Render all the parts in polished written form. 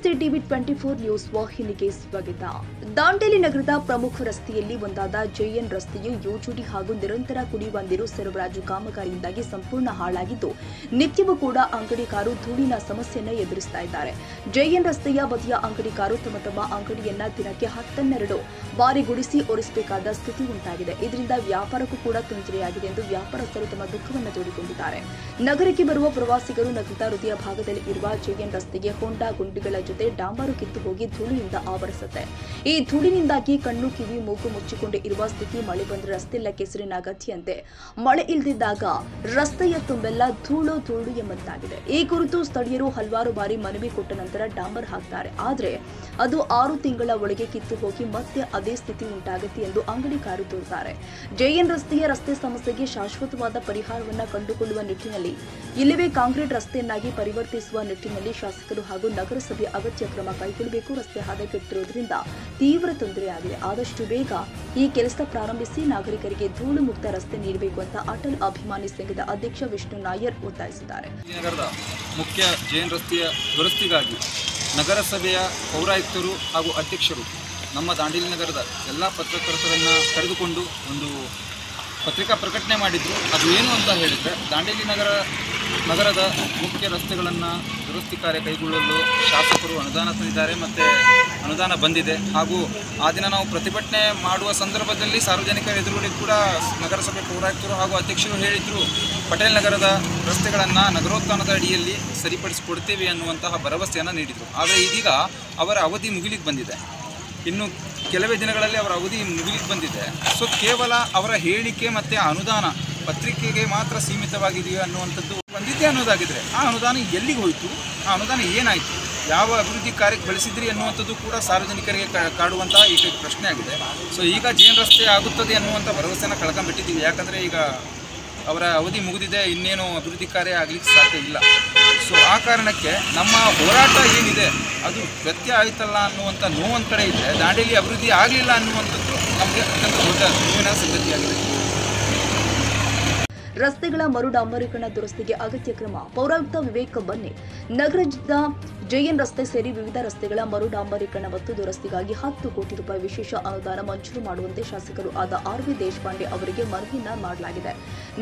ನಮಸ್ತೆ TV 24 news ವಾಹಿನಿಗೆ ಸ್ವಾಗತ. ದಾಂಡೇಲಿ ನಗರದ ಪ್ರಮುಖ ರಸ್ತೆಯಲ್ಲಿ ಒಂದಾದ ಜೆಎನ್ ರಸ್ತೆಯು ಯೋಜನೆ ಹಾಗೂ ನಿರಂತರ ಕುಡಿಯುವ ನೀರು ಸರಬರಾಜು ಕಾಮಗಾರಿಯಿಂದಾಗಿ ಸಂಪೂರ್ಣ ಹಾಳಾಗಿದ್ದು, ನಿತ್ಯವೂ ಕೂಡ ಅಂಗಡಿಕಾರರು ಧೂಳಿನ ಸಮಸ್ಯೆಯನ್ನು ಎದುರಿಸ್ತಾ ಇದ್ದಾರೆ. ಜೆಎನ್ ರಸ್ತೆಯ ಬದಿಯ ಅಂಗಡಿಕಾರರು ತಮ್ಮ ಅಂಗಡಿಯನ್ನ ದಿನಕ್ಕೆ 10-12 ಬಾರಿ ಗುಡಿಸಿ ಒರೆಸಬೇಕಾದ ಸ್ಥಿತಿ ಉಂಟಾಗಿದೆ. ಇದರಿಂದ ವ್ಯಾಪಾರಕ್ಕೂ ಕೂಡ ತೊಂದರೆಯಾಗಿದೆ ಎಂದು ವ್ಯಾಪಾರಸ್ಥರು ತಮ್ಮ ದುಃಖವನ್ನು ತೋಡಿಕೊಂಡಿದ್ದಾರೆ. ನಗರಕ್ಕೆ ಬರುವ ಪ್ರವಾಸಿಗರು ನಗರದ ಹೃದಯ ಭಾಗದಲ್ಲಿ ಇರುವ ಜೆಎನ್ ರಸ್ತೆಗೆ ಹೋಂಡಾ ಗುಂಡಿಗಳ ಜೊತೆ ಡಾಂಬರು ಕಿತ್ತು ಹೋಗಿ ಧೂಳಿನಿಂದ ಆವರಿಸುತ್ತೆ. ಈ ಧೂಳಿನಿಂದಾಗಿ ಕಣ್ಣು ಕಿವಿ ಮೂಗು ಮುಚ್ಚಿಕೊಂಡು ಇರುವ ಸ್ಥಿತಿ. ಮಳೆ ಬಂದರೆ ರಸ್ತೆಲ್ಲ ಕೆಸರಿನ ಗತಿಯಂತೆ, ಮಳೆ ಇಲ್ಲದಿದ್ದಾಗ ರಸ್ತೆಯ ತುಂಬೆಲ್ಲ ಧೂಳು ಎಂಬಂತಾಗಿದೆ. ಈ ಕುರಿತು ಸ್ಥಳೀಯರು ಹಲವಾರು ಬಾರಿ ಮನವಿ ಕೊಟ್ಟ ನಂತರ ಡಾಂಬರ್ ಹಾಕ್ತಾರೆ. ಆದರೆ ಅದು 6 ತಿಂಗಳ ಒಳಗೆ ಕಿತ್ತು ಹೋಗಿ ಮತ್ತೆ ಅದೇ ಸ್ಥಿತಿ ಉಂಟಾಗುತ್ತೆ ಎಂದು ಅಂಗಡಿಕಾರರು ದೂರುತ್ತಾರೆ. ಜೆಎನ್ ರಸ್ತೆಯ ರಸ್ತೆ ಸಮಸ್ಯೆಗೆ ಶಾಶ್ವತವಾದ ಪರಿಹಾರವನ್ನು ಕಂಡುಕೊಳ್ಳುವ ನಿಟ್ಟಿನಲ್ಲಿ ಇಲ್ಲವೇ ಕಾಂಕ್ರೀಟ್ ರಸ್ತೆಯನ್ನಾಗಿ ಪರಿವರ್ತಿಸುವ ನಿಟ್ಟಿನಲ್ಲಿ ಶಾಸಕರು ಹಾಗೂ ನಗರಸಭೆ ಅಗತ್ಯ ಕ್ರಮ ಕೈಗೊಳ್ಳಬೇಕು. ರಸ್ತೆ ಹದಗೆಟ್ಟಿರುವುದರಿಂದ ತೀವ್ರ ತೊಂದರೆಯಾಗಿದೆ. ಆದಷ್ಟು ಬೇಗ ಈ ಕೆಲಸ ಪ್ರಾರಂಭಿಸಿ ನಾಗರಿಕರಿಗೆ ಧೂಳು ಮುಕ್ತ ರಸ್ತೆ ನೀಡಬೇಕು ಅಂತ ಅಟಲ್ ಅಭಿಮಾನಿ ಸಂಘದ ಅಧ್ಯಕ್ಷ ವಿಷ್ಣು ನಾಯರ್ ಒತ್ತಾಯಿಸಿದ್ದಾರೆ. ನಗರದ ಮುಖ್ಯ ಜೆಎನ್ ರಸ್ತೆಯ ದುರಸ್ತಿಗಾಗಿ ನಗರಸಭೆಯ ಪೌರಾಯುಕ್ತರು ಹಾಗೂ ಅಧ್ಯಕ್ಷರು ನಮ್ಮ ದಾಂಡೇಲಿ ನಗರದ ಎಲ್ಲ ಪತ್ರಕರ್ತರನ್ನು ಕರೆದುಕೊಂಡು ಒಂದು ಪತ್ರಿಕಾ ಪ್ರಕಟಣೆ ಮಾಡಿದ್ರು. ಅದು ಏನು ಅಂತ ಹೇಳಿದರೆ, ದಾಂಡೇಲಿ ನಗರದ ಮುಖ್ಯ ರಸ್ತೆಗಳನ್ನು ದುರಸ್ತಿ ಕಾರ್ಯ ಕೈಗೊಳ್ಳಲು ಶಾಸಕರು ಅನುದಾನ ತಂದಿದ್ದಾರೆ ಮತ್ತು ಅನುದಾನ ಬಂದಿದೆ. ಹಾಗೂ ಆ ದಿನ ನಾವು ಪ್ರತಿಭಟನೆ ಮಾಡುವ ಸಂದರ್ಭದಲ್ಲಿ ಸಾರ್ವಜನಿಕರ ಎದುರುಗಡೆ ಕೂಡ ನಗರಸಭೆ ಪೌರಾಯುಕ್ತರು ಹಾಗೂ ಅಧ್ಯಕ್ಷರು ಹೇಳಿದರು, ಪಟೇಲ್ ನಗರದ ರಸ್ತೆಗಳನ್ನು ನಗರೋತ್ಥಾನದ ಅಡಿಯಲ್ಲಿ ಸರಿಪಡಿಸಿಕೊಡ್ತೇವೆ ಅನ್ನುವಂತಹ ಭರವಸೆಯನ್ನು ನೀಡಿದರು. ಆದರೆ ಇದೀಗ ಅವರ ಅವಧಿ ಮುಗಿಲಿಕ್ಕೆ ಬಂದಿದೆ. ಇನ್ನು ಕೆಲವೇ ದಿನಗಳಲ್ಲಿ ಅವರ ಅವಧಿ ಮುಗಿಲಿಕ್ಕೆ ಬಂದಿದೆ. ಸೊ ಕೇವಲ ಅವರ ಹೇಳಿಕೆ ಮತ್ತು ಅನುದಾನ ಪತ್ರಿಕೆಗೆ ಮಾತ್ರ ಸೀಮಿತವಾಗಿದೆಯೋ ಅನ್ನುವಂಥದ್ದು ಬಂದಿದ್ದೆ ಅನ್ನೋದಾಗಿದ್ದರೆ, ಆ ಅನುದಾನ ಎಲ್ಲಿಗೆ ಹೋಯಿತು, ಆ ಅನುದಾನ ಏನಾಯಿತು, ಯಾವ ಅಭಿವೃದ್ಧಿ ಕಾರ್ಯಕ್ಕೆ ಬಳಸಿದ್ರಿ ಅನ್ನುವಂಥದ್ದು ಕೂಡ ಸಾರ್ವಜನಿಕರಿಗೆ ಕಾಡುವಂತಹ ಏಕೈಕ ಪ್ರಶ್ನೆ ಆಗಿದೆ. ಸೊ ಈಗ ಜೆಎನ್ ರಸ್ತೆ ಆಗುತ್ತದೆ ಅನ್ನುವಂಥ ಭರವಸೆಯನ್ನು ಕಳ್ಕೊಂಡ್ಬಿಟ್ಟಿದ್ದೀವಿ. ಯಾಕಂದರೆ ಈಗ ಅವರ ಅವಧಿ ಮುಗಿದಿದೆ, ಇನ್ನೇನು ಅಭಿವೃದ್ಧಿ ಕಾರ್ಯ ಆಗಲಿಕ್ಕೆ ಸಾಧ್ಯ ಇಲ್ಲ. ಸೊ ಆ ಕಾರಣಕ್ಕೆ ನಮ್ಮ ಹೋರಾಟ ಏನಿದೆ ಅದು ವ್ಯತ್ಯಯ ಆಯ್ತಲ್ಲ ಅನ್ನುವಂಥ ನೋವೊಂದು ಕಡೆ ಇದ್ದರೆ, ದಾಂಡೇಲಿ ಅಭಿವೃದ್ಧಿ ಆಗಲಿಲ್ಲ ಅನ್ನುವಂಥದ್ದು ನಮಗೆ ಅತ್ಯಂತ ದೊಡ್ಡ ನೋವಿನ ಸಂಗತಿಯಾಗಿದೆ. ರಸ್ತೆಗಳ ಮರು ಡಾಂಬರೀಕರಣ ದುರಸ್ತಿಗೆ ಅಗತ್ಯ ಕ್ರಮ. ಪೌರಾಯುಕ್ತ ವಿವೇಕ್ ಬನ್ನಿ. ನಗರದ ಜೆಎನ್ ರಸ್ತೆ ಸೇರಿ ವಿವಿಧ ರಸ್ತೆಗಳ ಮರು ಡಾಂಬರೀಕರಣ ಮತ್ತು ದುರಸ್ತಿಗಾಗಿ 10 ಕೋಟಿ ರೂಪಾಯಿ ವಿಶೇಷ ಅನುದಾನ ಮಂಜೂರು ಮಾಡುವಂತೆ ಶಾಸಕರು ಆದ ಆರ್.ವಿ. ದೇಶಪಾಂಡೆ ಅವರಿಗೆ ಮನವಿಯನ್ನ ಮಾಡಲಾಗಿದೆ.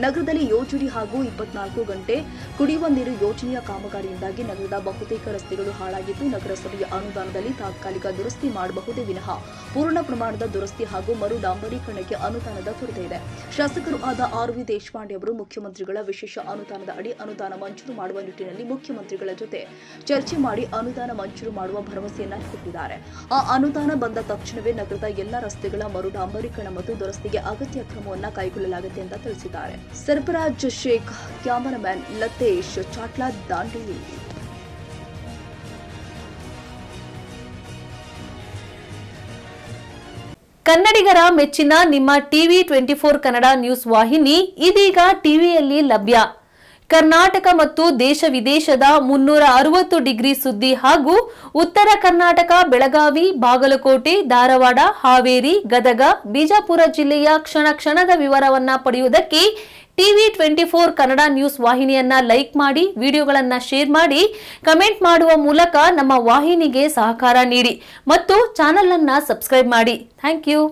ನಗರದಲ್ಲಿ ಯೋಜನೆ ಹಾಗೂ 24 ಗಂಟೆ ಕುಡಿಯುವ ನೀರು ಯೋಜನೆಯ ಕಾಮಗಾರಿಯಿಂದಾಗಿ ನಗರದ ಬಹುತೇಕ ರಸ್ತೆಗಳು ಹಾಳಾಗಿದ್ದು, ನಗರಸಭೆಯ ಅನುದಾನದಲ್ಲಿ ತಾತ್ಕಾಲಿಕ ದುರಸ್ತಿ ಮಾಡಬಹುದೇ ವಿನಃ ಪೂರ್ಣ ಪ್ರಮಾಣದ ದುರಸ್ತಿ ಹಾಗೂ ಮರು ಡಾಂಬರೀಕರಣಕ್ಕೆ ಅನುದಾನದ ಕೊರತೆ ಇದೆ. ಶಾಸಕರು ಆದ ಆರ್.ವಿ. ದೇಶಪಾಂಡೆ ಅವರು ಮುಖ್ಯಮಂತ್ರಿಗಳ ವಿಶೇಷ ಅನುದಾನದ ಅಡಿ ಅನುದಾನ ಮಂಜೂರು ಮಾಡುವ ನಿಟ್ಟಿನಲ್ಲಿ ಮುಖ್ಯಮಂತ್ರಿಗಳ ಜೊತೆ ಚರ್ಚೆ ಮಾಡಿ ಅನುದಾನ ಮಂಜೂರು ಮಾಡುವ ಭರವಸೆಯನ್ನ ಕೊಟ್ಟಿದ್ದಾರೆ. ಆ ಅನುದಾನ ಬಂದ ತಕ್ಷಣವೇ ನಗರದ ಎಲ್ಲಾ ರಸ್ತೆಗಳ ಮರು ಡಾಂಬರೀಕರಣ ಮತ್ತು ದುರಸ್ತಿಗೆ ಅಗತ್ಯ ಕ್ರಮವನ್ನು ಕೈಗೊಳ್ಳಲಾಗುತ್ತೆ ಅಂತ ತಿಳಿಸಿದ್ದಾರೆ. ಸರ್ಫರಾಜ್ ಶೇಖ್, ಕ್ಯಾಮರಾಮನ್ ಲತೇಶ್ ಚಾಟ್ಲಾ, ದಾಂಡೇಲಿ. ಕನ್ನಡಿಗರ ಮೆಚ್ಚಿನ ನಿಮ್ಮ ಟಿವಿ 24 ಕನ್ನಡ ನ್ಯೂಸ್ ವಾಹಿನಿ ಇದೀಗ ಟಿವಿಯಲ್ಲಿ ಲಭ್ಯ. ಕರ್ನಾಟಕ ಮತ್ತು ದೇಶ ವಿದೇಶದ 360 ಡಿಗ್ರಿ ಸುದ್ದಿ ಹಾಗೂ ಉತ್ತರ ಕರ್ನಾಟಕ, ಬೆಳಗಾವಿ, ಬಾಗಲಕೋಟೆ, ಧಾರವಾಡ, ಹಾವೇರಿ, ಗದಗ, ಬಿಜಾಪುರ ಜಿಲ್ಲೆಯ ಕ್ಷಣ ಕ್ಷಣದ ವಿವರವನ್ನ ಪಡೆಯುವುದಕ್ಕೆ ಟಿವಿ 24 ಕನ್ನಡ ನ್ಯೂಸ್ ವಾಹಿನಿಯನ್ನ ಲೈಕ್ ಮಾಡಿ, ವಿಡಿಯೋಗಳನ್ನ ಶೇರ್ ಮಾಡಿ, ಕಮೆಂಟ್ ಮಾಡುವ ಮೂಲಕ ನಮ್ಮ ವಾಹಿನಿಗೆ ಸಹಕಾರ ನೀಡಿ ಮತ್ತು ಚಾನೆಲ್ ಅನ್ನ ಸಬ್ಸ್ಕ್ರೈಬ್ ಮಾಡಿ. Thank you.